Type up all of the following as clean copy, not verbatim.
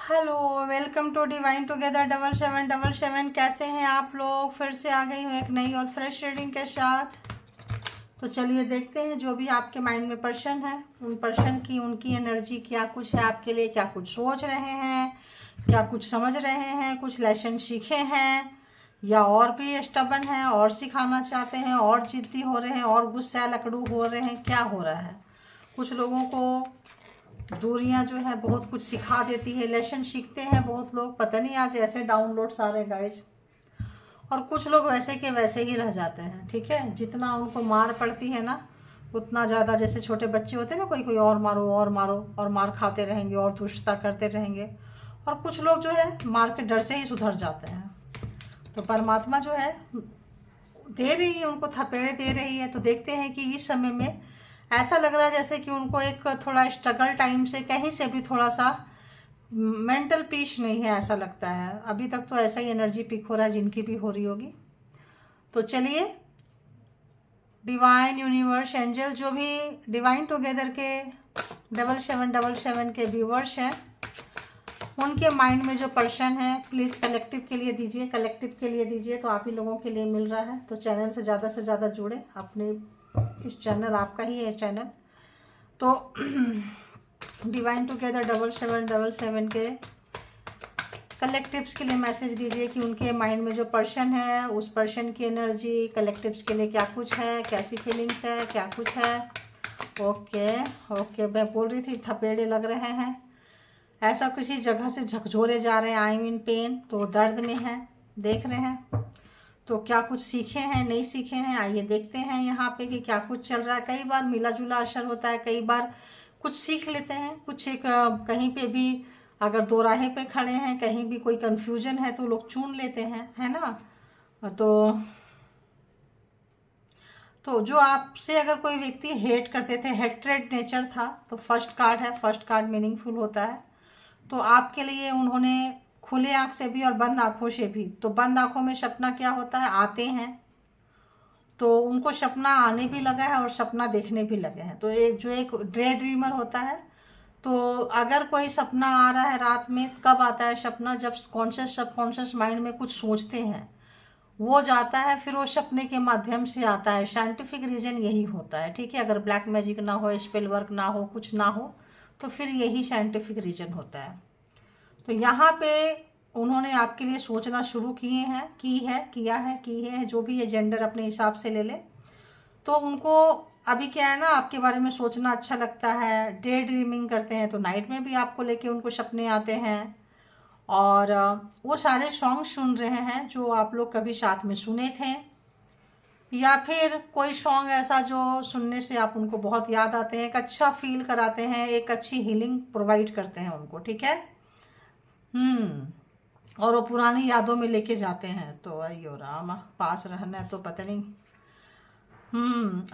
Hello, welcome to divine together 7777। कैसे हैं आप लोग? फिर से आ गई हूँ एक नई और फ्रेश रीडिंग के साथ। तो चलिए देखते हैं जो भी आपके माइंड में पर्सन है, उन पर्सन की उनकी एनर्जी क्या कुछ है आपके लिए, क्या कुछ सोच रहे हैं, क्या कुछ समझ रहे हैं, कुछ लेसन सीखे हैं या और भी स्टबन है और सिखाना चाहते हैं और जिद्दी हो रहे हैं और गुस्सा लकड़ू हो रहे हैं, क्या हो रहा है। कुछ लोगों को दूरियां जो है बहुत कुछ सिखा देती है, लेसन सीखते हैं बहुत लोग, पता नहीं आज ऐसे डाउनलोड्स आ रहे गाइज। और कुछ लोग वैसे के वैसे ही रह जाते हैं। ठीक है, जितना उनको मार पड़ती है ना उतना ज़्यादा, जैसे छोटे बच्चे होते हैं ना, कोई कोई और मारो और मारो और मार खाते रहेंगे और दुष्टता करते रहेंगे। और कुछ लोग जो है मार के डर से ही सुधर जाते हैं। तो परमात्मा जो है दे रही है, उनको थपेड़े दे रही है। तो देखते हैं कि इस समय में ऐसा लग रहा है जैसे कि उनको एक थोड़ा स्ट्रगल टाइम से कहीं से भी थोड़ा सा मेंटल पीस नहीं है, ऐसा लगता है। अभी तक तो ऐसा ही एनर्जी पिक हो रहा है, जिनकी भी हो रही होगी। तो चलिए, डिवाइन यूनिवर्स एंजल, जो भी डिवाइन टुगेदर के 7777 के व्यूवर्स हैं, उनके माइंड में जो पर्सन है, प्लीज़ कलेक्टिव के लिए दीजिए, कलेक्टिव के लिए दीजिए। तो आप ही लोगों के लिए मिल रहा है। तो चैनल से ज़्यादा जुड़े, अपने इस चैनल आपका ही है चैनल। तो डिवाइन टुगेदर 7777 के कलेक्टिव्स के लिए मैसेज दीजिए कि उनके माइंड में जो पर्सन है, उस पर्सन की एनर्जी कलेक्टिव्स के लिए क्या कुछ है, कैसी फीलिंग्स है, क्या कुछ है। ओके, मैं बोल रही थी थपेड़े लग रहे हैं, ऐसा किसी जगह से झकझोरे जा रहे हैं, आई मीन पेन, तो दर्द में है, देख रहे हैं। तो क्या कुछ सीखे हैं, नहीं सीखे हैं, आइए देखते हैं यहाँ पे कि क्या कुछ चल रहा है। कई बार मिला जुला असर होता है, कई बार कुछ सीख लेते हैं, कुछ एक कहीं पे भी अगर दो राहें पे खड़े हैं, कहीं भी कोई कंफ्यूजन है तो लोग चुन लेते हैं, है ना। तो जो आपसे अगर कोई व्यक्ति हेट करते थे, हेट्रेड नेचर था, तो फर्स्ट कार्ड है, फर्स्ट कार्ड मीनिंगफुल होता है। तो आपके लिए उन्होंने खुले आंख से भी और बंद आंखों से भी, तो बंद आंखों में सपना क्या होता है, आते हैं तो उनको सपना आने भी लगा है और सपना देखने भी लगे हैं। तो एक ड्रे ड्रीमर होता है। तो अगर कोई सपना आ रहा है रात में, कब आता है सपना, जब कॉन्शियस सबकॉन्शियस माइंड में कुछ सोचते हैं, वो जाता है, फिर वो सपने के माध्यम से आता है। साइंटिफिक रीजन यही होता है। ठीक है, अगर ब्लैक मैजिक ना हो, स्पेल वर्क ना हो, कुछ ना हो, तो फिर यही साइंटिफिक रीजन होता है। तो यहाँ पे उन्होंने आपके लिए सोचना शुरू किए हैं, की है, जो भी है जेंडर अपने हिसाब से ले ले। तो उनको अभी क्या है ना, आपके बारे में सोचना अच्छा लगता है, डे ड्रीमिंग करते हैं, तो नाइट में भी आपको लेके उनको सपने आते हैं। और वो सारे सॉन्ग सुन रहे हैं जो आप लोग कभी साथ में सुने थे, या फिर कोई सॉन्ग ऐसा जो सुनने से आप उनको बहुत याद आते हैं, एक अच्छा फील कराते हैं, एक अच्छी हीलिंग प्रोवाइड करते हैं उनको। ठीक है। और वो पुरानी यादों में लेके जाते हैं। तो अयो राम, पास रहना है तो पता नहीं।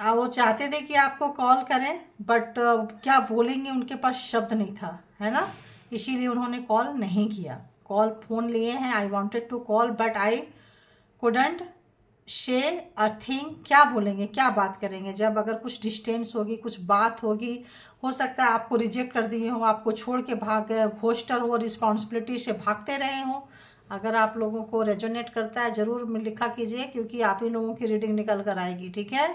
वो चाहते थे कि आपको कॉल करें, बट क्या बोलेंगे, उनके पास शब्द नहीं था, है ना, इसीलिए उन्होंने कॉल नहीं किया। कॉल फोन लिए हैं, I wanted to call but I couldn't say a thing. क्या बोलेंगे, क्या बात करेंगे, जब अगर कुछ डिस्टेंस होगी, कुछ बात होगी, हो सकता है आपको रिजेक्ट कर दिए हो, आपको छोड़ के भाग गए, घोस्टर हो, रिस्पॉन्सिबिलिटी से भागते रहे हो। अगर आप लोगों को रेजोनेट करता है ज़रूर लिखा कीजिए, क्योंकि आप ही लोगों की रीडिंग निकल कर आएगी। ठीक है।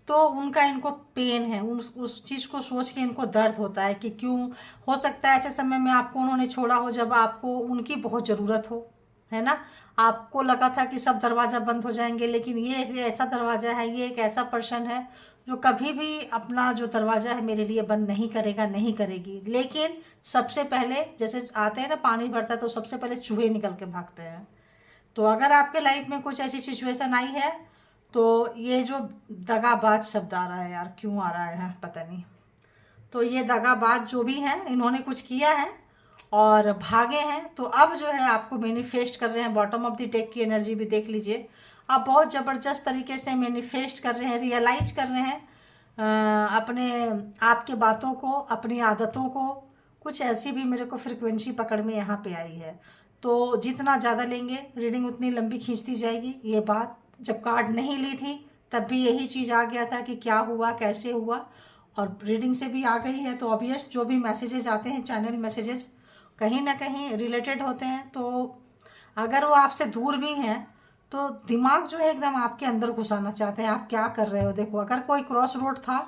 तो उनका इनको पेन है, उस चीज़ को सोच के इनको दर्द होता है कि क्यों, हो सकता है ऐसे समय में आपको उन्होंने छोड़ा हो जब आपको उनकी बहुत ज़रूरत हो, है ना। आपको लगा था कि सब दरवाज़ा बंद हो जाएंगे, लेकिन ये एक ऐसा दरवाज़ा है, ये एक ऐसा पर्सन है जो कभी भी अपना जो दरवाज़ा है मेरे लिए बंद नहीं करेगा, नहीं करेगी। लेकिन सबसे पहले जैसे आते हैं ना, पानी भरता है तो सबसे पहले चूहे निकल के भागते हैं। तो अगर आपके लाइफ में कुछ ऐसी सिचुएशन आई है, तो ये जो दगाबाज शब्द आ रहा है यार, क्यों आ रहा है पता नहीं। तो ये दगाबाज जो भी हैं, इन्होंने कुछ किया है और भागे हैं, तो अब जो है आपको मैनिफेस्ट कर रहे हैं। बॉटम ऑफ द डेक की एनर्जी भी देख लीजिए, आप बहुत ज़बरदस्त तरीके से मैनिफेस्ट कर रहे हैं, रियलाइज कर रहे हैं अपने आपके बातों को, अपनी आदतों को। कुछ ऐसी भी मेरे को फ्रिक्वेंसी पकड़ में यहाँ पे आई है। तो जितना ज़्यादा लेंगे रीडिंग उतनी लंबी खींचती जाएगी। ये बात जब कार्ड नहीं ली थी तब भी यही चीज़ आ गया था कि क्या हुआ, कैसे हुआ, और रीडिंग से भी आ गई है। तो ऑब्वियस जो भी मैसेजेज आते हैं, चैनल मैसेजेज, कहीं ना कहीं रिलेटेड होते हैं। तो अगर वो आपसे दूर भी हैं तो दिमाग जो है एकदम आपके अंदर घुसाना चाहते हैं, आप क्या कर रहे हो। देखो अगर कोई क्रॉस रोड था,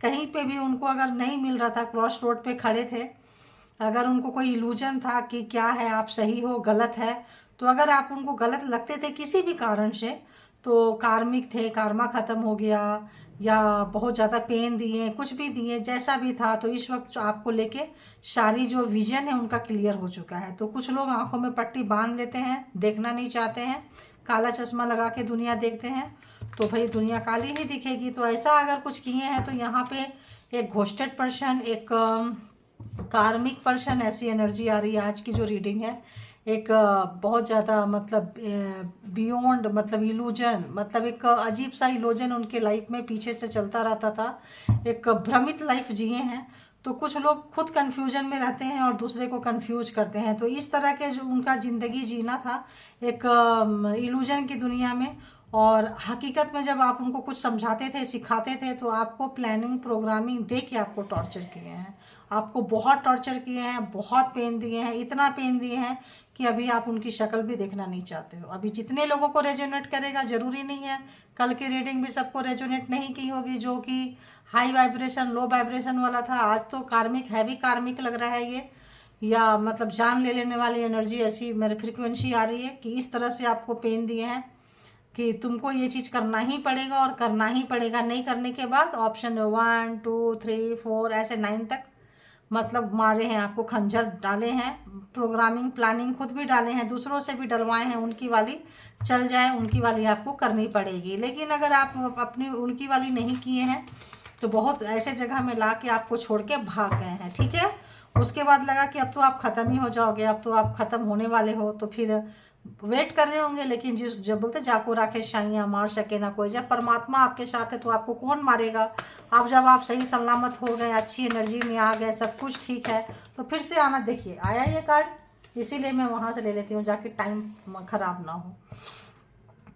कहीं पे भी उनको अगर नहीं मिल रहा था, क्रॉस रोड पे खड़े थे, अगर उनको कोई इल्यूजन था कि क्या है, आप सही हो गलत है, तो अगर आप उनको गलत लगते थे किसी भी कारण से, तो कार्मिक थे, कार्मा ख़त्म हो गया, या बहुत ज़्यादा पेन दिए, कुछ भी दिए, जैसा भी था, तो इस वक्त जो आपको लेके सारी जो विजन है उनका क्लियर हो चुका है। तो कुछ लोग आंखों में पट्टी बांध लेते हैं, देखना नहीं चाहते हैं, काला चश्मा लगा के दुनिया देखते हैं, तो भाई दुनिया काली ही दिखेगी। तो ऐसा अगर कुछ किए हैं तो यहाँ पे एक घोस्टेड पर्सन, एक कार्मिक पर्सन, ऐसी एनर्जी आ रही है आज की जो रीडिंग है। एक बहुत ज़्यादा मतलब बियॉन्ड मतलब इल्यूजन, मतलब एक अजीब सा इल्यूजन उनके लाइफ में पीछे से चलता रहता था, एक भ्रमित लाइफ जिए हैं। तो कुछ लोग खुद कन्फ्यूजन में रहते हैं और दूसरे को कन्फ्यूज करते हैं। तो इस तरह के जो उनका ज़िंदगी जीना था एक इल्यूजन की दुनिया में। और हकीकत में जब आप उनको कुछ समझाते थे, सिखाते थे, तो आपको प्लानिंग प्रोग्रामिंग दे के आपको टॉर्चर किए हैं, आपको बहुत टॉर्चर किए हैं, बहुत पेन दिए हैं, इतना पेन दिए हैं कि अभी आप उनकी शक्ल भी देखना नहीं चाहते हो। अभी जितने लोगों को रेजोनेट करेगा, ज़रूरी नहीं है कल की रीडिंग भी सबको रेजोनेट नहीं की होगी, जो कि हाई वाइब्रेशन लो वाइब्रेशन वाला था। आज तो कार्मिक, हैवी कार्मिक लग रहा है ये, या मतलब जान ले लेने वाली एनर्जी, ऐसी मेरी फ्रिक्वेंसी आ रही है कि इस तरह से आपको पेन दिए हैं कि तुमको ये चीज़ करना ही पड़ेगा और करना ही पड़ेगा। नहीं करने के बाद ऑप्शन 1 2 3 4 ऐसे 9 तक मतलब मारे हैं आपको, खंजर डाले हैं, प्रोग्रामिंग प्लानिंग खुद भी डाले हैं, दूसरों से भी डलवाए हैं, उनकी वाली चल जाए उनकी वाली आपको करनी पड़ेगी। लेकिन अगर आप अपनी उनकी वाली नहीं किए हैं तो बहुत ऐसे जगह में ला के आपको छोड़ के भाग गए हैं, ठीक है। उसके बाद लगा कि अब तो आप ख़त्म ही हो जाओगे, अब तो आप ख़त्म होने वाले हो, तो फिर वेट कर रहे होंगे। लेकिन जिस जब बोलते जाको राखे शाइयाँ मार सके ना कोई, जब परमात्मा आपके साथ है तो आपको कौन मारेगा। अब जब आप सही सलामत हो गए, अच्छी एनर्जी में आ गए, सब कुछ ठीक है, तो फिर से आना। देखिए आया ये कार्ड, इसीलिए मैं वहाँ से ले लेती हूँ जाके टाइम ख़राब ना हो।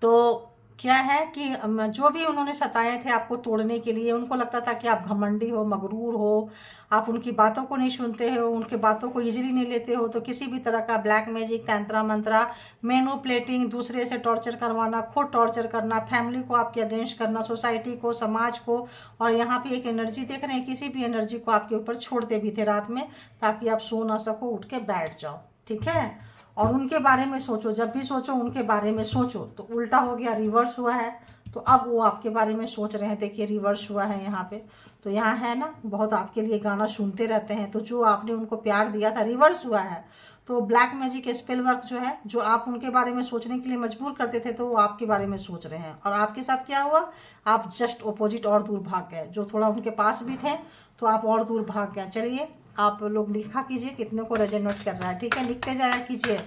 तो क्या है कि जो भी उन्होंने सताए थे आपको तोड़ने के लिए, उनको लगता था कि आप घमंडी हो, मगरूर हो, आप उनकी बातों को नहीं सुनते हो, उनके बातों को इजीली नहीं लेते हो। तो किसी भी तरह का ब्लैक मैजिक, तंत्रा मंत्रा, मैनिपुलेटिंग, दूसरे से टॉर्चर करवाना, खुद टॉर्चर करना, फैमिली को आपके अगेंस्ट करना, सोसाइटी को, समाज को। और यहाँ पे एक एनर्जी देख रहे हैं, किसी भी एनर्जी को आपके ऊपर छोड़ते भी थे रात में, ताकि आप सो ना सको, उठ के बैठ जाओ, ठीक है। और उनके बारे में सोचो, जब भी सोचो उनके बारे में सोचो। तो उल्टा हो गया, रिवर्स हुआ है, तो अब वो आपके बारे में सोच रहे हैं। देखिए रिवर्स हुआ है यहाँ पे, तो यहाँ है ना, बहुत आपके लिए गाना सुनते रहते हैं। तो जो आपने उनको प्यार दिया था, रिवर्स हुआ है। तो ब्लैक मैजिक स्पेल वर्क जो है, जो आप उनके बारे में सोचने के लिए मजबूर करते थे, तो वो आपके बारे में सोच रहे हैं। और आपके साथ क्या हुआ, आप जस्ट अपोजिट और दूर भाग गए। जो थोड़ा उनके पास भी थे तो आप और दूर भाग गए। चलिए आप लोग लिखा कीजिए कितने को रेजोनेट कर रहा है, ठीक है, लिखते जाया कीजिए।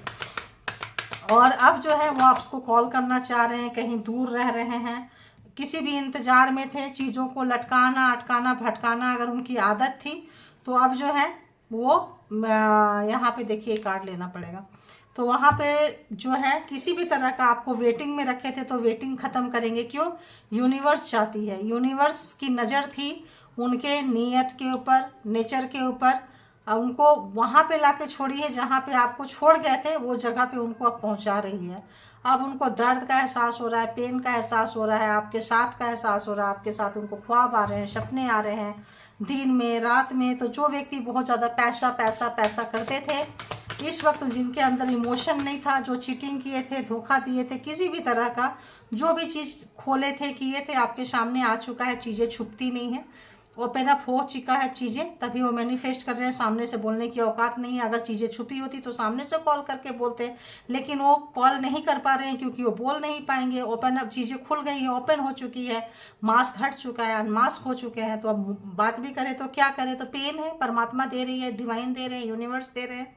और अब जो है वो आपको कॉल करना चाह रहे हैं, कहीं दूर रह रहे हैं, किसी भी इंतजार में थे, चीज़ों को लटकाना, अटकाना, भटकाना अगर उनकी आदत थी, तो अब जो है वो यहाँ पे देखिए कार्ड लेना पड़ेगा। तो वहाँ पे जो है किसी भी तरह का आपको वेटिंग में रखे थे, तो वेटिंग ख़त्म करेंगे। क्यों, यूनिवर्स चाहती है, यूनिवर्स की नज़र थी उनके नीयत के ऊपर, नेचर के ऊपर। उनको वहाँ पे लाके छोड़ी है जहाँ पे आपको छोड़ गए थे, वो जगह पे उनको अब पहुँचा रही है। अब उनको दर्द का एहसास हो रहा है, पेन का एहसास हो रहा है, आपके साथ का एहसास हो रहा है, आपके साथ उनको ख्वाब आ रहे हैं, सपने आ रहे हैं, दिन में रात में। तो जो व्यक्ति बहुत ज़्यादा पैसा पैसा पैसा करते थे, इस वक्त जिनके अंदर इमोशन नहीं था, जो चीटिंग किए थे, धोखा दिए थे, किसी भी तरह का जो भी चीज़ खोले थे, किए थे, आपके सामने आ चुका है। चीज़ें छुपती नहीं है, ओपन अप हो चुका है चीज़ें, तभी वो मैनिफेस्ट कर रहे हैं। सामने से बोलने की औकात नहीं है। अगर चीज़ें छुपी होती तो सामने से कॉल करके बोलते, लेकिन वो कॉल नहीं कर पा रहे हैं क्योंकि वो बोल नहीं पाएंगे। ओपन अप, चीज़ें खुल गई है, ओपन हो चुकी है, मास्क हट चुका है, अनमास्क हो चुके हैं। तो अब बात भी करें तो क्या करें, तो पेन है, परमात्मा दे रही है, डिवाइन दे रहे हैं, यूनिवर्स दे रहे हैं।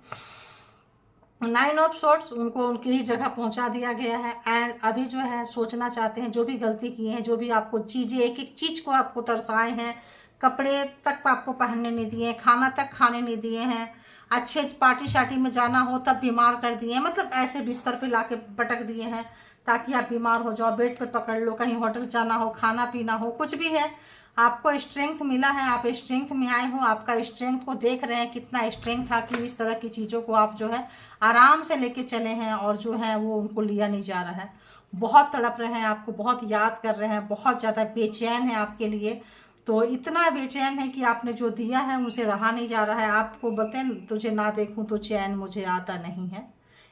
9 ऑफ सॉर्ट्स, उनको उनकी ही जगह पहुंचा दिया गया है। एंड अभी जो है सोचना चाहते हैं, जो भी गलती की है, जो भी आपको चीज़ें, एक एक चीज़ को आपको तरसाए हैं, कपड़े तक आपको पहनने नहीं दिए, खाना तक खाने नहीं दिए हैं, अच्छे पार्टी शार्टी में जाना हो तब बीमार कर दिए हैं, मतलब ऐसे बिस्तर पे लाके पटक दिए हैं ताकि आप बीमार हो जाओ, बेड पे पकड़ लो, कहीं होटल जाना हो, खाना पीना हो, कुछ भी है, आपको स्ट्रेंथ मिला है, आप स्ट्रेंथ में आए हो, आपका स्ट्रेंथ को देख रहे हैं कितना स्ट्रेंथ था कि इस तरह की चीज़ों को आप जो है आराम से लेके चले हैं और जो है वो उनको लिया नहीं जा रहा है। बहुत तड़प रहे हैं, आपको बहुत याद कर रहे हैं, बहुत ज़्यादा बेचैन है आपके लिए। तो इतना बेचैन है कि आपने जो दिया है उनसे रहा नहीं जा रहा है। आपको बोलते हैं तुझे ना देखूं तो चैन मुझे आता नहीं है,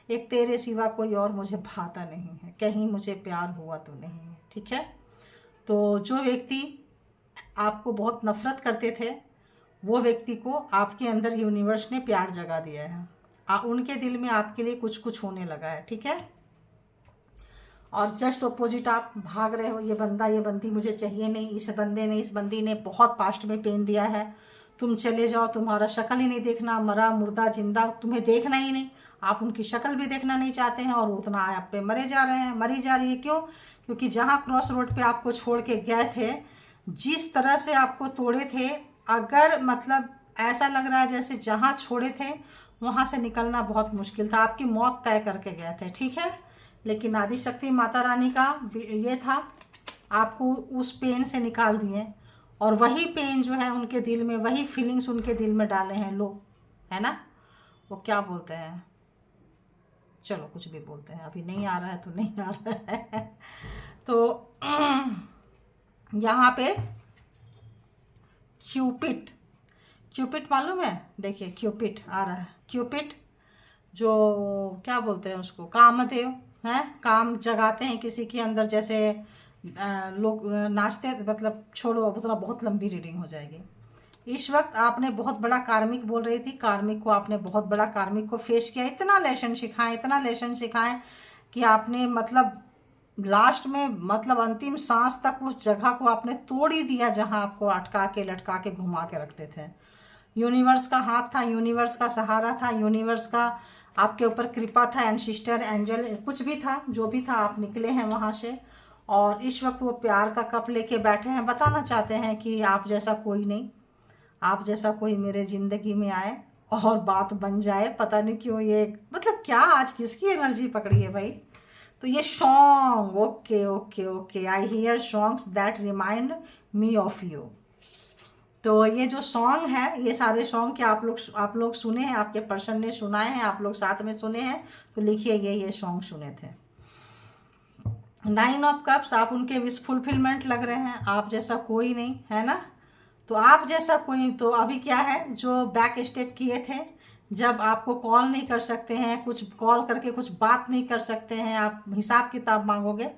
एक तेरे सिवा कोई और मुझे भाता नहीं है, कहीं मुझे प्यार हुआ तो नहीं है। ठीक है, तो जो व्यक्ति आपको बहुत नफरत करते थे वो व्यक्ति को आपके अंदर यूनिवर्स ने प्यार जगा दिया है। उनके दिल में आपके लिए कुछ कुछ होने लगा है। ठीक है, और जस्ट अपोजिट आप भाग रहे हो, ये बंदा ये बंदी मुझे चाहिए नहीं, इस बंदे ने इस बंदी ने बहुत पास्ट में पेन दिया है, तुम चले जाओ, तुम्हारा शक्ल ही नहीं देखना, मरा मुर्दा जिंदा तुम्हें देखना ही नहीं, आप उनकी शक्ल भी देखना नहीं चाहते हैं और उतना आप पे मरे जा रहे हैं, मरी जा रही है। क्यों? क्योंकि जहाँ क्रॉस रोड पे आपको छोड़ के गए थे, जिस तरह से आपको तोड़े थे, अगर मतलब ऐसा लग रहा है जैसे जहाँ छोड़े थे वहाँ से निकलना बहुत मुश्किल था, आपकी मौत तय करके गए थे। ठीक है, लेकिन आदिशक्ति माता रानी का ये था, आपको उस पेन से निकाल दिए और वही पेन जो है उनके दिल में, वही फीलिंग्स उनके दिल में डाले हैं लोग, है ना। वो क्या बोलते हैं, चलो कुछ भी बोलते हैं, अभी नहीं आ रहा है तो नहीं आ रहा है। तो यहाँ पे क्यूपिड मालूम है, देखिए क्यूपिड आ रहा है, क्यूपिड जो क्या बोलते हैं उसको, कामदेव हैं, काम जगाते हैं किसी के अंदर, जैसे लोग नाचते, मतलब छोड़ो अब उतना बहुत लंबी रीडिंग हो जाएगी। इस वक्त आपने बहुत बड़ा कार्मिक, बोल रही थी कार्मिक को, आपने बहुत बड़ा कार्मिक को फेस किया, इतना लेसन सिखाएं कि आपने मतलब लास्ट में मतलब अंतिम सांस तक उस जगह को आपने तोड़ ही दिया जहां आपको अटका के लटका के घुमा के रखते थे। यूनिवर्स का हाथ था, यूनिवर्स का सहारा था, यूनिवर्स का आपके ऊपर कृपा था, एंशिस्टर एंजल कुछ भी था, जो भी था, आप निकले हैं वहाँ से। और इस वक्त वो प्यार का कप लेके बैठे हैं, बताना चाहते हैं कि आप जैसा कोई नहीं, आप जैसा कोई मेरे ज़िंदगी में आए और बात बन जाए। पता नहीं क्यों ये मतलब क्या आज किसकी एनर्जी पकड़ी है भाई। तो ये song, okay okay okay, I hear songs that remind me of you. तो ये जो सॉन्ग है, ये सारे सॉन्ग के आप लोग सुने हैं, आपके पर्सन ने सुनाए हैं, आप लोग साथ में सुने हैं, तो लिखिए ये सॉन्ग सुने थे। 9 ऑफ कप्स, आप उनके विश फुलफिलमेंट लग रहे हैं, आप जैसा कोई नहीं है ना। तो आप जैसा कोई, तो अभी क्या है, जो बैक स्टेप किए थे, जब आपको कॉल नहीं कर सकते हैं, कुछ कॉल करके कुछ बात नहीं कर सकते हैं, आप हिसाब किताब मांगोगे,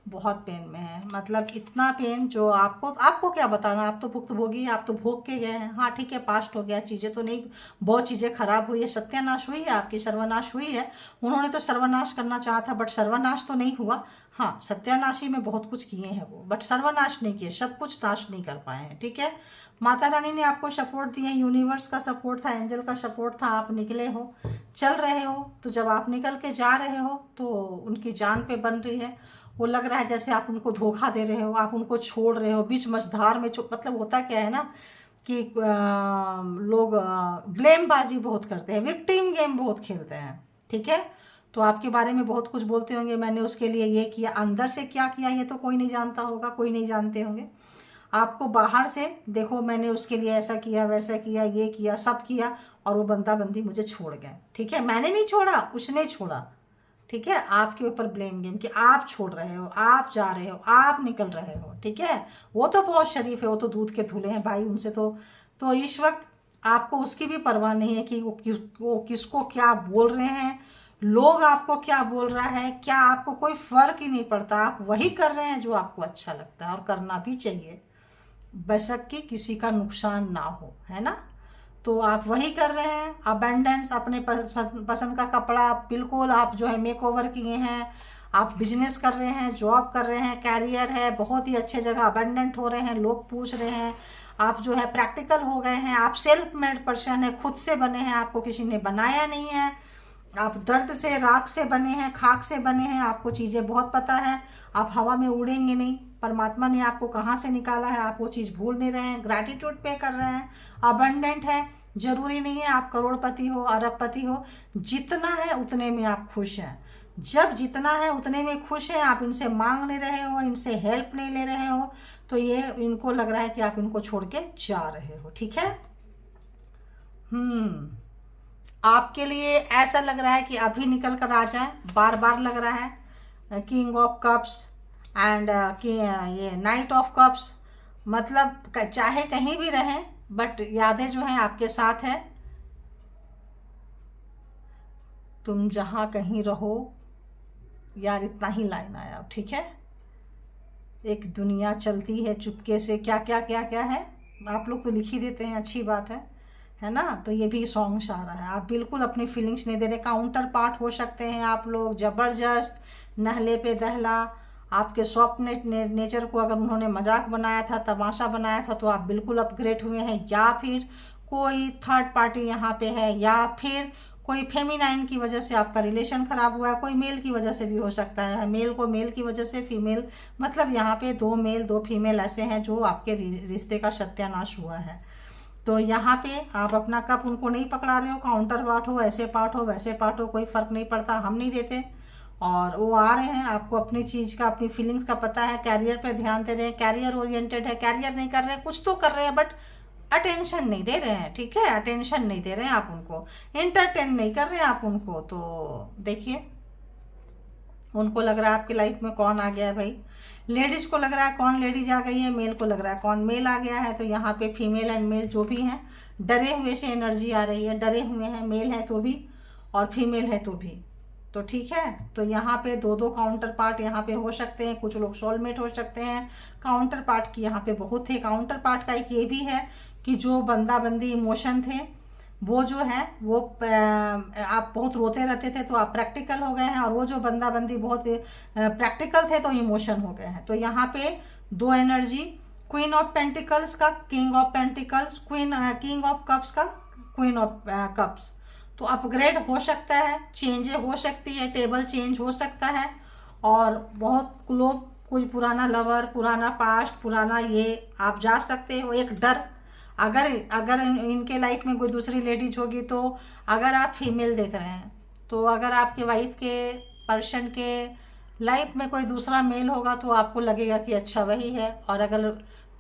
बहुत पेन में है, मतलब इतना पेन जो आपको क्या बताना, आप तो भुक्तभोगी, आप तो भोग के गए हैं। हाँ ठीक है, पास्ट हो गया, चीज़ें तो नहीं, बहुत चीज़ें खराब हुई है, सत्यानाश हुई है, आपकी सर्वनाश हुई है। उन्होंने तो सर्वनाश करना चाहा था बट सर्वनाश तो नहीं हुआ। हाँ, सत्यानाशी में बहुत कुछ किए हैं वो, बट सर्वनाश नहीं किए, सब कुछ नाश नहीं कर पाए हैं। ठीक है, माता रानी ने आपको सपोर्ट दिया, यूनिवर्स का सपोर्ट था, एंजल का सपोर्ट था, आप निकले हो, चल रहे हो। तो जब आप निकल के जा रहे हो तो उनकी जान पे बन रही है, वो लग रहा है जैसे आप उनको धोखा दे रहे हो, आप उनको छोड़ रहे हो बीच मझधार में। मतलब होता क्या है ना कि लोग ब्लेमबाजी बहुत करते हैं, विक्टिम गेम बहुत खेलते हैं। ठीक है, तो आपके बारे में बहुत कुछ बोलते होंगे, मैंने उसके लिए ये किया, अंदर से क्या किया ये तो कोई नहीं जानता होगा, कोई नहीं जानते होंगे। आपको बाहर से देखो, मैंने उसके लिए ऐसा किया, वैसा किया, ये किया, सब किया, और वो बंदा बंदी मुझे छोड़ गए। ठीक है, मैंने नहीं छोड़ा, उसने छोड़ा। ठीक है, आपके ऊपर ब्लेम गेम कि आप छोड़ रहे हो, आप जा रहे हो, आप निकल रहे हो। ठीक है, वो तो बहुत शरीफ है, वो तो दूध के धुले हैं भाई, उनसे तो इस वक्त आपको उसकी भी परवाह नहीं है कि वो किसको क्या बोल रहे हैं, लोग आपको क्या बोल रहा है, क्या आपको कोई फर्क ही नहीं पड़ता। आप वही कर रहे हैं जो आपको अच्छा लगता है, और करना भी चाहिए, बेशक कि किसी का नुकसान ना हो, है ना। तो आप वही कर रहे हैं, अबेंडेंस, अपने पसंद का कपड़ा, बिल्कुल आप जो है मेकओवर किए हैं, आप बिजनेस कर रहे हैं, जॉब कर रहे हैं, कैरियर है, बहुत ही अच्छे जगह अबेंडेंट हो रहे हैं, लोग पूछ रहे हैं, आप जो है प्रैक्टिकल हो गए हैं, आप सेल्फ मेड पर्सन है, खुद से बने हैं, आपको किसी ने बनाया नहीं है, आप दर्द से, राख से बने हैं, खाक से बने हैं, आपको चीज़ें बहुत पता है, आप हवा में उड़ेंगे नहीं, परमात्मा ने आपको कहाँ से निकाला है, आप वो चीज़ भूल नहीं रहे हैं, ग्रैटिट्यूड पे कर रहे हैं, अबंडेंट है। जरूरी नहीं है आप करोड़पति हो, अरबपति हो, जितना है उतने में आप खुश हैं। जब जितना है उतने में खुश हैं, आप इनसे मांग नहीं रहे हो, इनसे हेल्प नहीं ले रहे हो, तो ये इनको लग रहा है कि आप इनको छोड़ के जा रहे हो, ठीक है। आपके लिए ऐसा लग रहा है कि अभी निकल कर आ जाए, बार बार लग रहा है किंग ऑफ कप्स एंड ये नाइट ऑफ कप्स, मतलब चाहे कहीं भी रहें बट यादें जो हैं आपके साथ है। तुम जहाँ कहीं रहो यार, इतना ही लाइन आया, ठीक है। एक दुनिया चलती है चुपके से, क्या क्या क्या क्या है, आप लोग तो लिख ही देते हैं, अच्छी बात है ना। तो ये भी सॉन्ग्स आ रहा है, आप बिल्कुल अपनी फीलिंग्स नहीं दे रहे। काउंटर पार्ट हो सकते हैं आप लोग, ज़बरदस्त, नहले पे दहला, आपके सॉफ्ट नेचर को अगर उन्होंने मजाक बनाया था, तमाशा बनाया था, तो आप बिल्कुल अपग्रेड हुए हैं। या फिर कोई थर्ड पार्टी यहाँ पे है, या फिर कोई फेमिनाइन की वजह से आपका रिलेशन खराब हुआ है। कोई मेल की वजह से भी हो सकता है, मेल को मेल की वजह से फीमेल, मतलब यहाँ पे 2 मेल 2 फीमेल ऐसे हैं जो आपके रिश्ते का सत्यानाश हुआ है। तो यहाँ पे आप अपना कप उनको नहीं पकड़ा रहे हो, काउंटर पार्ट हो, ऐसे पार्ट हो, वैसे पार्ट हो, कोई फर्क नहीं पड़ता, हम नहीं देते। और वो आ रहे हैं, आपको अपनी चीज़ का, अपनी फीलिंग्स का पता है, कैरियर पे ध्यान दे रहे हैं, कैरियर ओरिएंटेड है, कैरियर नहीं कर रहे हैं, कुछ तो कर रहे हैं बट अटेंशन नहीं दे रहे हैं, ठीक है। अटेंशन नहीं दे रहे हैं आप उनको, एंटरटेन नहीं कर रहे हैं आप उनको। तो देखिए, उनको लग रहा है आपकी लाइफ में कौन आ गया है भाई। लेडीज को लग रहा है कौन लेडीज आ गई है, मेल को लग रहा है कौन मेल आ गया है। तो यहाँ पे फीमेल एंड मेल जो भी हैं, डरे हुए से एनर्जी आ रही है, डरे हुए हैं, मेल है तो भी और फीमेल है तो भी। तो ठीक है, तो यहाँ पे 2 काउंटर पार्ट यहाँ पे हो सकते हैं, कुछ लोग सोलमेट हो सकते हैं। काउंटर पार्ट की यहाँ पे बहुत थे। काउंटर पार्ट का एक ये भी है कि जो बंदा बंदी इमोशन थे वो जो है वो आप बहुत रोते रहते थे तो आप प्रैक्टिकल हो गए हैं, और वो जो बंदा बंदी बहुत प्रैक्टिकल थे तो इमोशन हो गए हैं। तो यहाँ पे 2 एनर्जी, क्वीन ऑफ पेंटिकल्स का king of pentacles, king of cups का क्वीन ऑफ कप्स। तो अपग्रेड हो सकता है, चेंज हो सकती है, टेबल चेंज हो सकता है। और बहुत लोग, कोई पुराना लवर, पुराना पास्ट, पुराना ये आप जा सकते हो। एक डर, अगर इनके लाइफ में कोई दूसरी लेडीज होगी, तो अगर आप फीमेल देख रहे हैं तो अगर आपके वाइफ के पर्सन के लाइफ में कोई दूसरा मेल होगा तो आपको लगेगा कि अच्छा वही है। और अगर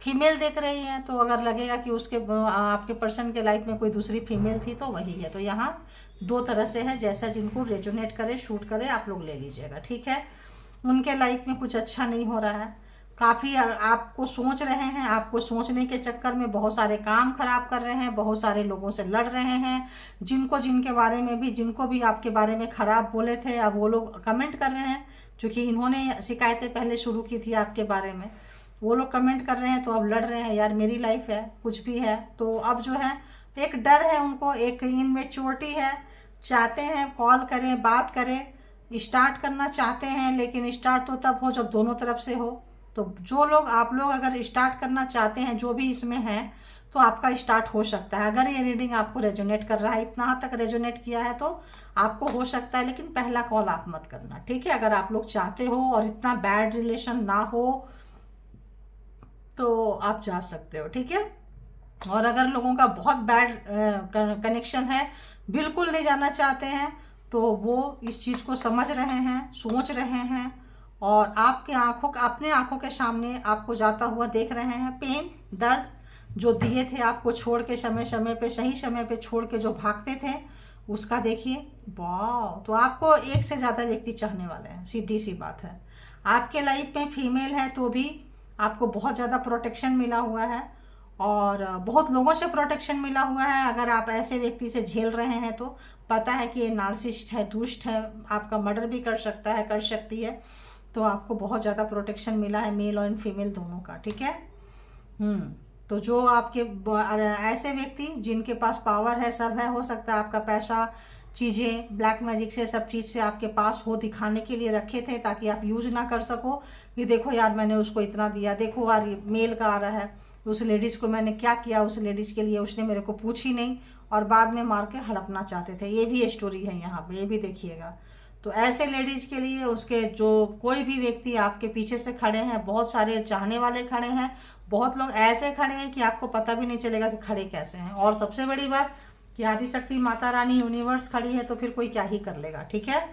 फीमेल देख रही हैं तो अगर लगेगा कि उसके आपके पर्सन के लाइफ में कोई दूसरी फीमेल थी तो वही है। तो यहाँ 2 तरह से है, जैसा जिनको रेजोनेट करे, शूट करे, आप लोग ले लीजिएगा, ठीक है। उनके लाइफ में कुछ अच्छा नहीं हो रहा है, काफ़ी आपको सोच रहे हैं, आपको सोचने के चक्कर में बहुत सारे काम खराब कर रहे हैं, बहुत सारे लोगों से लड़ रहे हैं। जिनके बारे में भी, जिनको भी आपके बारे में ख़राब बोले थे, अब वो लोग कमेंट कर रहे हैं, क्योंकि इन्होंने शिकायतें पहले शुरू की थी आपके बारे में। वो लोग कमेंट कर रहे हैं तो अब लड़ रहे हैं, यार मेरी लाइफ है, कुछ भी है। तो अब जो है एक डर है उनको, एक इनमेच्योरिटी है, चाहते हैं कॉल करें, बात करें, स्टार्ट करना चाहते हैं, लेकिन स्टार्ट तो तब हो जब दोनों तरफ से हो। तो जो लोग, आप लोग अगर स्टार्ट करना चाहते हैं, जो भी इसमें है, तो आपका स्टार्ट हो सकता है। अगर ये रीडिंग आपको रेजोनेट कर रहा है, इतना हद तक रेजोनेट किया है, तो आपको हो सकता है, लेकिन पहला कॉल आप मत करना, ठीक है। अगर आप लोग चाहते हो और इतना बैड रिलेशन ना हो तो आप जा सकते हो, ठीक है। और अगर लोगों का बहुत बैड कनेक्शन है, बिल्कुल नहीं जाना चाहते हैं, तो वो इस चीज़ को समझ रहे हैं, सोच रहे हैं, और आपके अपने आंखों के सामने आपको जाता हुआ देख रहे हैं। पेन, दर्द जो दिए थे आपको छोड़ के, समय समय पे, सही समय पे छोड़ के जो भागते थे, उसका देखिए। वाह, तो आपको एक से ज़्यादा व्यक्ति चाहने वाले हैं, सीधी सी बात है। आपके लाइफ में फीमेल है तो भी आपको बहुत ज़्यादा प्रोटेक्शन मिला हुआ है, और बहुत लोगों से प्रोटेक्शन मिला हुआ है। अगर आप ऐसे व्यक्ति से झेल रहे हैं तो पता है कि ये नार्सिसिस्ट है, दुष्ट है, आपका मर्डर भी कर सकता है, कर सकती है। तो आपको बहुत ज़्यादा प्रोटेक्शन मिला है, मेल और फीमेल दोनों का, ठीक है। तो जो आपके ऐसे व्यक्ति जिनके पास पावर है, सब है, हो सकता है आपका पैसा, चीज़ें, ब्लैक मैजिक से, सब चीज़ से आपके पास हो, दिखाने के लिए रखे थे, ताकि आप यूज ना कर सको कि देखो यार मैंने उसको इतना दिया, देखो यार ये मेल का आ रहा है, उस लेडीज़ को मैंने क्या किया, उस लेडीज़ के लिए उसने मेरे को पूछी नहीं, और बाद में मार के हड़पना चाहते थे। ये भी स्टोरी है यहाँ पे, ये भी देखिएगा। तो ऐसे लेडीज़ के लिए उसके जो कोई भी व्यक्ति आपके पीछे से खड़े हैं, बहुत सारे चाहने वाले खड़े हैं, बहुत लोग ऐसे खड़े हैं कि आपको पता भी नहीं चलेगा कि खड़े कैसे हैं। और सबसे बड़ी बात कि आदिशक्ति माता रानी यूनिवर्स खड़ी है, तो फिर कोई क्या ही कर लेगा, ठीक है।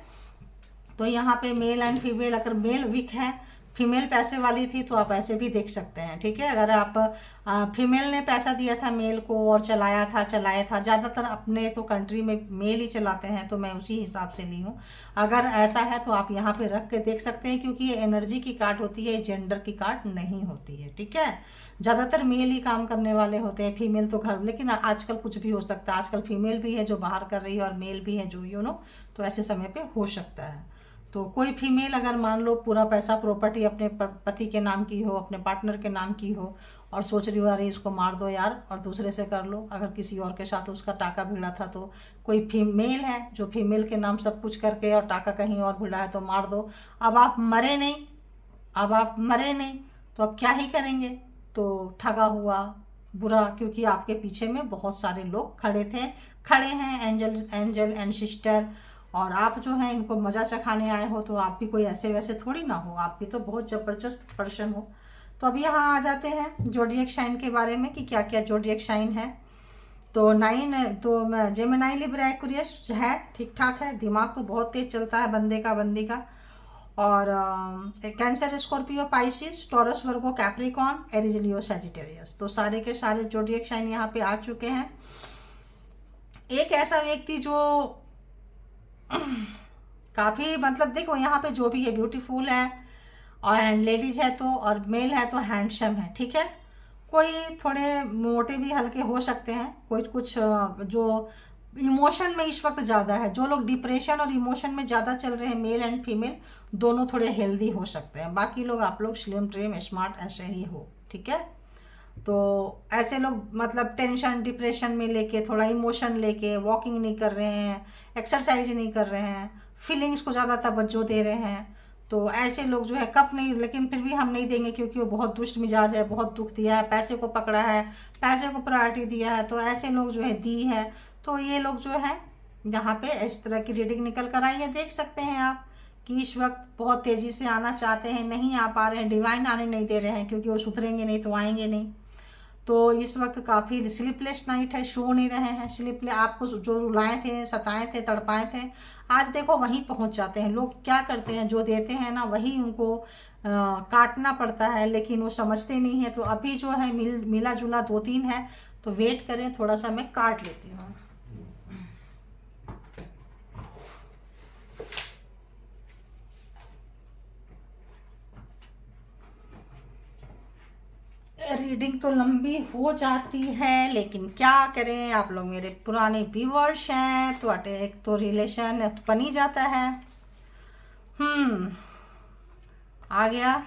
तो यहाँ पे मेल एंड फीमेल, अगर मेल वीक है फीमेल पैसे वाली थी तो आप ऐसे भी देख सकते हैं, ठीक है। अगर आप फीमेल ने पैसा दिया था मेल को और चलाया था, ज़्यादातर अपने तो कंट्री में मेल ही चलाते हैं, तो मैं उसी हिसाब से ली हूँ। अगर ऐसा है तो आप यहाँ पे रख के देख सकते हैं, क्योंकि ये एनर्जी की कार्ड होती है, जेंडर की कार्ड नहीं होती है, ठीक है। ज़्यादातर मेल ही काम करने वाले होते हैं, फीमेल तो घर, लेकिन आजकल कुछ भी हो सकता है। आजकल फीमेल भी है जो बाहर कर रही है और मेल भी है जो तो ऐसे समय पे हो सकता है। तो कोई फीमेल अगर मान लो पूरा पैसा प्रॉपर्टी अपने पति के नाम की हो, अपने पार्टनर के नाम की हो, और सोच रही हो अरे इसको मार दो यार और दूसरे से कर लो, अगर किसी और के साथ उसका टाका भिड़ा था, तो कोई फीमेल है जो फीमेल के नाम सब कुछ करके और टाका कहीं और भिड़ा है तो मार दो। अब आप मरे नहीं तो अब क्या ही करेंगे, तो ठगा हुआ बुरा, क्योंकि आपके पीछे में बहुत सारे लोग खड़े हैं, एंजल एंड सिस्टर, और आप जो हैं इनको मज़ा चखाने आए हो, तो आप भी कोई ऐसे वैसे थोड़ी ना हो, आप भी तो बहुत ज़बरदस्त पर्सन हो। तो अब यहाँ आ जाते हैं ज़ोडिएक साइन के बारे में कि क्या क्या ज़ोडिएक साइन है। तो 9 तो जेमिनी लिब्रा एक्वेरियस है, ठीक ठाक है, दिमाग तो बहुत तेज चलता है बंदी का। और कैंसर, स्कॉर्पियो, पाइसिस, टॉरस, वर्गो, कैप्रिकॉन, एरीज, लियो, सैजिटेरियस, तो सारे के सारे ज़ोडिएक साइन यहाँ पे आ चुके हैं। एक ऐसा व्यक्ति जो काफ़ी मतलब देखो यहाँ पे जो भी है ब्यूटीफुल है और लेडीज है तो, और मेल है तो हैंडसम है, ठीक है। कोई थोड़े मोटे भी हल्के हो सकते हैं, कोई कुछ जो इमोशन में इस वक्त ज़्यादा है, जो लोग डिप्रेशन और इमोशन में ज़्यादा चल रहे हैं, मेल एंड फीमेल दोनों थोड़े हेल्दी हो सकते हैं। बाकी लोग आप लोग स्लिम ट्रिम स्मार्ट ऐसे ही हो, ठीक है। तो ऐसे लोग मतलब टेंशन डिप्रेशन में लेके, थोड़ा इमोशन लेके वॉकिंग नहीं कर रहे हैं, एक्सरसाइज नहीं कर रहे हैं, फीलिंग्स को ज़्यादा तवज्जो दे रहे हैं, तो ऐसे लोग जो है कप नहीं, लेकिन फिर भी हम नहीं देंगे क्योंकि वो बहुत दुष्ट मिजाज है, बहुत दुख दिया है, पैसे को पकड़ा है, पैसे को प्रायोरिटी दिया है, तो ऐसे लोग जो है दी है। तो ये लोग जो है यहाँ पे इस तरह की रीडिंग निकल कर आई है। देख सकते हैं आप कि इस वक्त बहुत तेज़ी से आना चाहते हैं, नहीं आ पा रहे हैं, डिवाइन आने नहीं दे रहे हैं, क्योंकि वो सुधरेंगे नहीं तो आएंगे नहीं। तो इस वक्त काफ़ी स्लीपलेस नाइट है, सो नहीं रहे हैं, स्लीपलेस, आपको जो रुलाए थे, सताए थे, तड़पाए थे, आज देखो वहीं पहुंच जाते हैं। लोग क्या करते हैं, जो देते हैं ना वही उनको काटना पड़ता है, लेकिन वो समझते नहीं है। तो अभी जो है मिला जुला 2-3 है, तो वेट करें, थोड़ा सा मैं काट लेती हूँ। रीडिंग तो लंबी हो जाती है, लेकिन क्या करें, आप लोग मेरे पुराने व्यूअर्स हैं, तो एक तो रिलेशन बन ही जाता है। आ गया,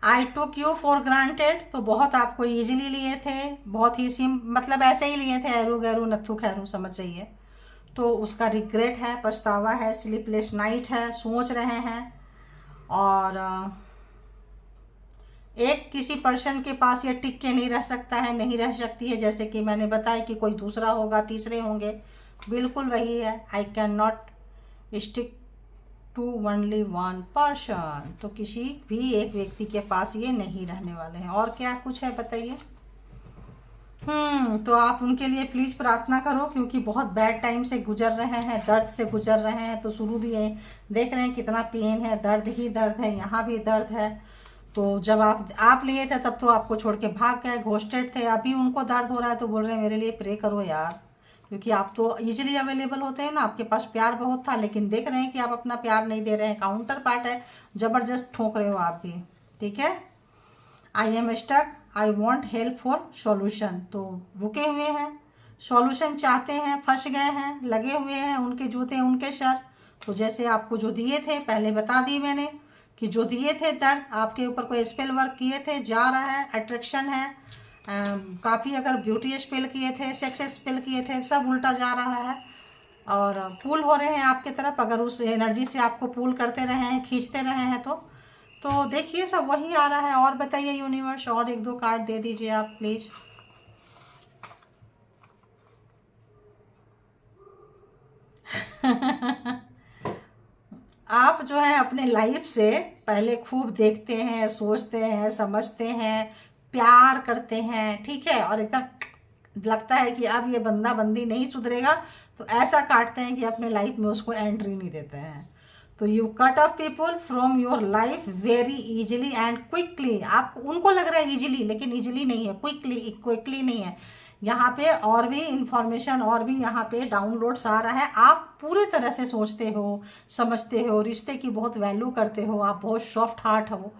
आई टुक यू फॉर ग्रांटेड, तो बहुत आपको इजीली लिए थे, बहुत ही मतलब ऐसे ही लिए थे, एरू गैरू नथु खैरू, समझ जाइए। तो उसका रिग्रेट है, पछतावा है, स्लीपलेस नाइट है, सोच रहे हैं। और एक किसी पर्सन के पास ये टिक के नहीं रह सकता है, नहीं रह सकती है, जैसे कि मैंने बताया कि कोई दूसरा होगा, तीसरे होंगे, बिल्कुल वही है। I can not stick to only one person, तो किसी भी एक व्यक्ति के पास ये नहीं रहने वाले हैं। और क्या कुछ है बताइए। तो आप उनके लिए प्लीज़ प्रार्थना करो, क्योंकि बहुत बैड टाइम से गुजर रहे हैं, दर्द से गुजर रहे हैं। तो शुरू भी है, देख रहे हैं कितना पेन है, दर्द ही दर्द है, यहाँ भी दर्द है। तो जब आप लिए थे तब तो आपको छोड़ के भाग गए, घोस्टेड थे, अभी उनको दर्द हो रहा है तो बोल रहे हैं मेरे लिए प्रे करो यार, क्योंकि आप तो इजीली अवेलेबल होते हैं ना, आपके पास प्यार बहुत था, लेकिन देख रहे हैं कि आप अपना प्यार नहीं दे रहे हैं, काउंटर पार्ट है, ज़बरदस्त ठोक रहे हो आप भी, ठीक है। I am stuck, I want help for solution, तो रुके हुए हैं, सॉल्यूशन चाहते हैं, फंस गए हैं, लगे हुए हैं, उनके जूते उनके सर। तो जैसे आपको जो दिए थे पहले बता दी मैंने कि जो दिए थे दर्द, आपके ऊपर कोई स्पेल वर्क किए थे, जा रहा है, अट्रैक्शन है, काफ़ी अगर ब्यूटी स्पेल किए थे, सेक्स स्पेल किए थे, सब उल्टा जा रहा है और पुल हो रहे हैं आपके तरफ। अगर उस एनर्जी से आपको पुल करते रहे हैं, खींचते रहे हैं, तो देखिए सब वही आ रहा है। और बताइए यूनिवर्स, और 1-2 कार्ड दे दीजिए आप प्लीज़। आप जो है अपने लाइफ से पहले खूब देखते हैं, सोचते हैं, समझते हैं, प्यार करते हैं, ठीक है, और एकदम लगता है कि अब ये बंदा बंदी नहीं सुधरेगा, तो ऐसा काटते हैं कि अपने लाइफ में उसको एंट्री नहीं देते हैं। तो you cut off people from your life very easily and quickly. आप उनको लग रहा है इजीली, लेकिन इजीली नहीं है, क्विकली नहीं है। यहाँ पे और भी इंफॉर्मेशन और भी यहाँ पे डाउनलोड्स आ रहा है। आप पूरी तरह से सोचते हो, समझते हो, रिश्ते की बहुत वैल्यू करते हो, आप बहुत सॉफ्ट हार्ट हो,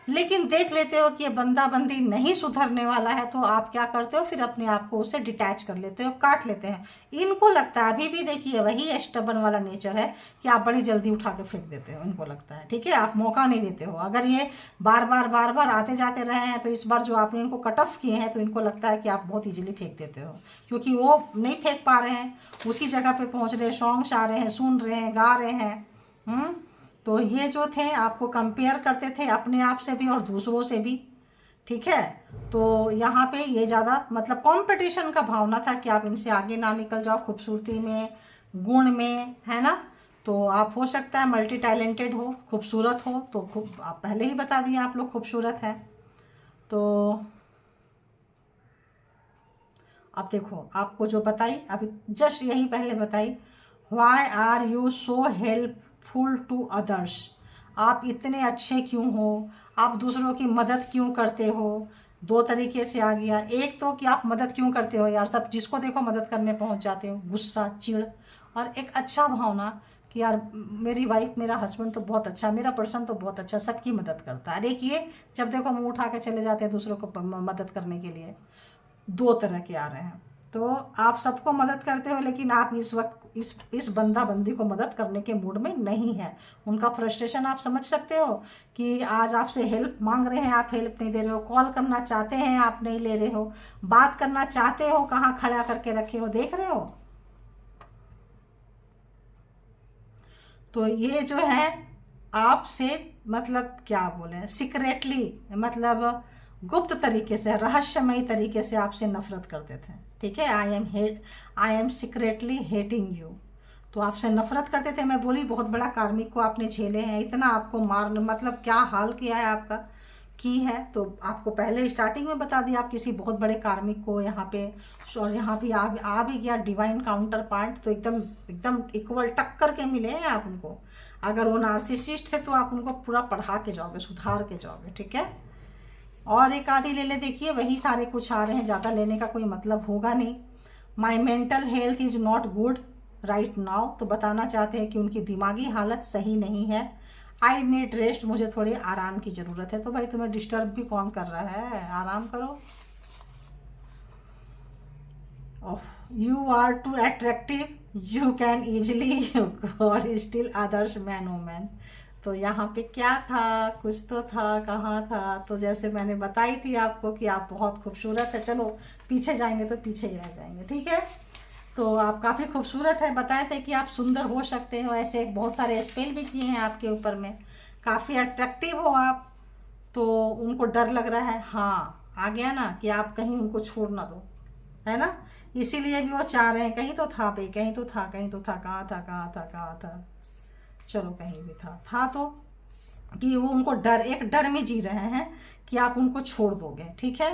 लेकिन देख लेते हो कि ये बंदा बंदी नहीं सुधरने वाला है, तो आप क्या करते हो, फिर अपने आप को उससे डिटैच कर लेते हो, काट लेते हैं। इनको लगता है अभी भी, देखिए वही स्टबन वाला नेचर है कि आप बड़ी जल्दी उठा के फेंक देते हो, इनको लगता है, ठीक है, आप मौका नहीं देते हो। अगर ये बार बार आते जाते रहे हैं, तो इस बार जो आपने इनको कट ऑफ किए हैं, तो इनको लगता है कि आप बहुत ईजिली फेंक देते हो, क्योंकि वो नहीं फेंक पा रहे हैं, उसी जगह पे पहुंच रहे, सॉन्ग्स आ रहे हैं, सुन रहे हैं, गा रहे हैं। तो ये जो थे आपको कंपेयर करते थे अपने आप से भी और दूसरों से भी, ठीक है। तो यहाँ पे ये ज़्यादा मतलब कंपटीशन का भावना था कि आप इनसे आगे ना निकल जाओ खूबसूरती में, गुण में, है ना। तो आप हो सकता है मल्टी टैलेंटेड हो, खूबसूरत हो, तो खूब आप पहले ही बता दिए आप लोग खूबसूरत हैं। तो अब देखो आपको जो बताई अभी जस्ट यही पहले बताई, why are you so helpful to others. आप इतने अच्छे क्यों हो, आप दूसरों की मदद क्यों करते हो। दो तरीके से आ गया, एक तो कि आप मदद क्यों करते हो यार, सब जिसको देखो मदद करने पहुंच जाते हो, गुस्सा, चिढ़, और एक अच्छा भावना कि यार मेरी वाइफ, मेरा हस्बैंड तो बहुत अच्छा, मेरा पर्सन तो बहुत अच्छा, सबकी मदद करता है। और एक ये जब देखो मुंह उठा के चले जाते हैं दूसरों को मदद करने के लिए। दो तरह के आ रहे हैं। तो आप सबको मदद करते हो, लेकिन आप इस वक्त इस बंदा बंदी को मदद करने के मूड में नहीं है। उनका फ्रस्ट्रेशन आप समझ सकते हो कि आज आपसे हेल्प मांग रहे हैं, आप हेल्प नहीं दे रहे हो, कॉल करना चाहते हैं, आप नहीं ले रहे हो, बात करना चाहते हो, कहाँ खड़ा करके रखे हो, देख रहे हो। तो ये जो है आपसे मतलब क्या बोले, सीक्रेटली मतलब गुप्त तरीके से, रहस्यमयी तरीके से आपसे नफरत करते थे, ठीक है। I M secretly hating you. तो आपसे नफरत करते थे। मैं बोली बहुत बड़ा कार्मिक को आपने झेले हैं, इतना आपको मार मतलब क्या हाल किया है आपका, की है। तो आपको पहले स्टार्टिंग में बता दिया, आप किसी बहुत बड़े कार्मिक को यहाँ पे, और यहाँ भी आ भी गया डिवाइन काउंटर पार्ट, तो एकदम एकदम इक्वल टक्कर के मिले हैं आप उनको। अगर वो नार्सिसिस्ट थे तो आप उनको पूरा पढ़ा के जाओगे, सुधार के जाओगे, ठीक है। और एक आधी ले ले, देखिए वही सारे कुछ आ रहे हैं, ज़्यादा लेने का कोई मतलब होगा नहीं। माई mental health is not good right now. तो बताना चाहते हैं कि उनकी दिमागी हालत सही नहीं है। आई नीड रेस्ट, मुझे थोड़ी आराम की ज़रूरत है। तो भाई तुम्हें डिस्टर्ब भी कौन कर रहा है, आराम करो। You are too attractive, you can easily और स्टिल अदर्स मैन वुमेन। तो यहाँ पे क्या था, कुछ तो था, कहाँ था। तो जैसे मैंने बताई थी आपको कि आप बहुत खूबसूरत है। चलो पीछे जाएंगे तो पीछे ही रह जाएंगे, ठीक है। तो आप काफ़ी खूबसूरत है, बताए थे कि आप सुंदर हो सकते हो, ऐसे बहुत सारे स्पेल भी किए हैं आपके ऊपर में, काफ़ी अट्रैक्टिव हो आप। तो उनको डर लग रहा है, हाँ आ गया ना, कि आप कहीं उनको छोड़ ना दो, है ना। इसीलिए भी वो चाह रहे हैं, कहीं तो था भाई, कहीं तो था, कहीं तो था, कहाँ था, कहाँ था, कहाँ था, चलो कहीं भी था तो कि वो उनको डर, एक डर में जी रहे हैं कि आप उनको छोड़ दोगे, ठीक है।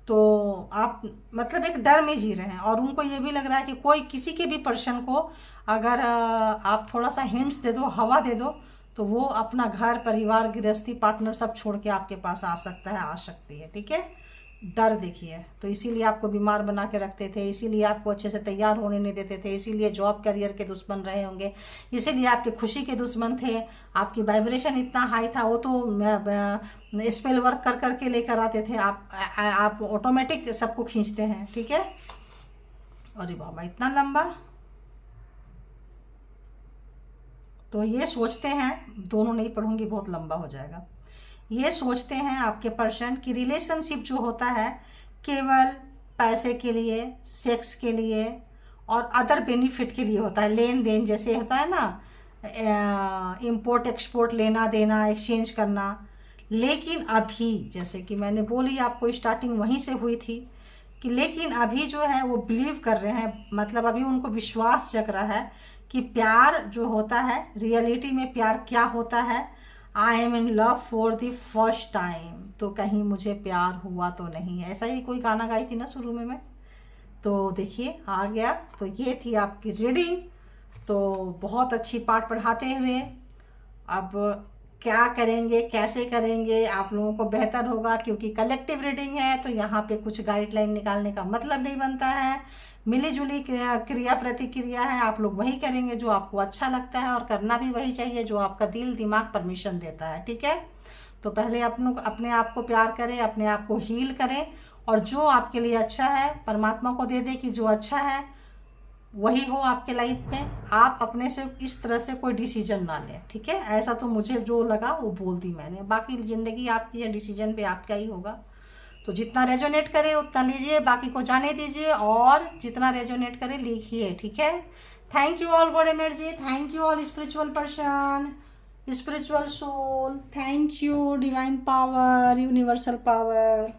तो आप मतलब एक डर में जी रहे हैं, और उनको ये भी लग रहा है कि कोई किसी के भी पर्सन को अगर आप थोड़ा सा हिंट्स दे दो, हवा दे दो, तो वो अपना घर, परिवार, गृहस्थी, पार्टनर सब छोड़ के आपके पास आ सकता है, आ सकती है, ठीक है। डर देखिए, तो इसीलिए आपको बीमार बना के रखते थे, इसीलिए आपको अच्छे से तैयार होने नहीं देते थे, इसीलिए जॉब करियर के दुश्मन रहे होंगे, इसीलिए आपकी खुशी के दुश्मन थे। आपकी वाइब्रेशन इतना हाई था, वो तो स्पेल वर्क कर करके लेकर आते थे। आप ऑटोमेटिक सबको खींचते हैं, ठीक है। अरे बाबा इतना लंबा। तो ये सोचते हैं, दोनों नहीं पढ़ूंगी बहुत लंबा हो जाएगा। ये सोचते हैं आपके पर्सन कि रिलेशनशिप जो होता है केवल पैसे के लिए, सेक्स के लिए और अदर बेनिफिट के लिए होता है, लेन देन जैसे होता है ना, इंपोर्ट एक्सपोर्ट, लेना देना, एक्सचेंज करना। लेकिन अभी जैसे कि मैंने बोली आपको, स्टार्टिंग वहीं से हुई थी कि लेकिन अभी जो है वो बिलीव कर रहे हैं, मतलब अभी उनको विश्वास जग रहा है कि प्यार जो होता है, रियलिटी में प्यार क्या होता है। I M in love for the first time. तो कहीं मुझे प्यार हुआ तो नहीं है, ऐसा ही कोई गाना गाई थी ना शुरू में मैं। तो देखिए आ गया। तो ये थी आपकी रीडिंग। तो बहुत अच्छी पाठ पढ़ाते हुए अब क्या करेंगे, कैसे करेंगे, आप लोगों को बेहतर होगा, क्योंकि कलेक्टिव रीडिंग है तो यहाँ पे कुछ गाइडलाइन निकालने का मतलब नहीं बनता है। मिली जुली क्रिया प्रतिक्रिया है, आप लोग वही करेंगे जो आपको अच्छा लगता है, और करना भी वही चाहिए जो आपका दिल दिमाग परमिशन देता है। ठीक है, तो पहले अपने आप को प्यार करें, अपने आप को हील करें, और जो आपके लिए अच्छा है परमात्मा को दे दे कि जो अच्छा है वही हो आपके लाइफ में। आप अपने से इस तरह से कोई डिसीजन ना लें। ठीक है, ऐसा तो मुझे जो लगा वो बोल दी मैंने, बाकी ज़िंदगी आपकी है, डिसीजन पे आपका ही होगा। तो जितना रेजोनेट करे उतना लीजिए, बाकी को जाने दीजिए, और जितना रेजोनेट करे लिखिए। ठीक है, thank you all God energy, thank you all spiritual person, spiritual soul, thank you divine power, universal power.